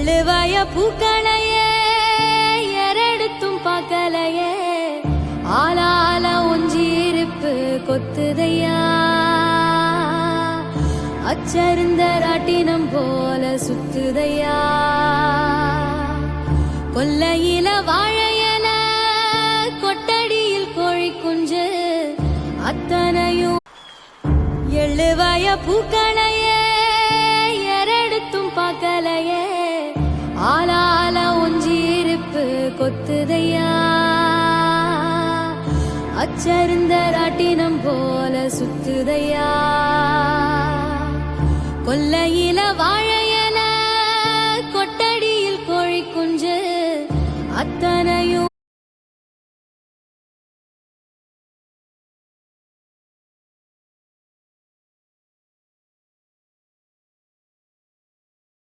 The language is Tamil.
எள்ளுவய பூக்களையே எரடுத்தும் பார்க்கலையே ஆளால ஒஞ்சிருப்பு கொத்துதையா அச்சருந்த ராட்டினம் போல சுத்துதையா கொல்லையில வாழையல கொட்டடியில் கோழி குஞ்சு அத்தனையும் எள்ளுவய பூக்களையே எரடுத்தும் பார்க்கலையே ஆளால ஒஞ்சிருப்பு கொத்துதையா அச்சருந்த ராட்டினம் போல சுத்துதையா கொல்லையில வாழையல கொட்டடியில் கோழி குஞ்சு அத்தனையும்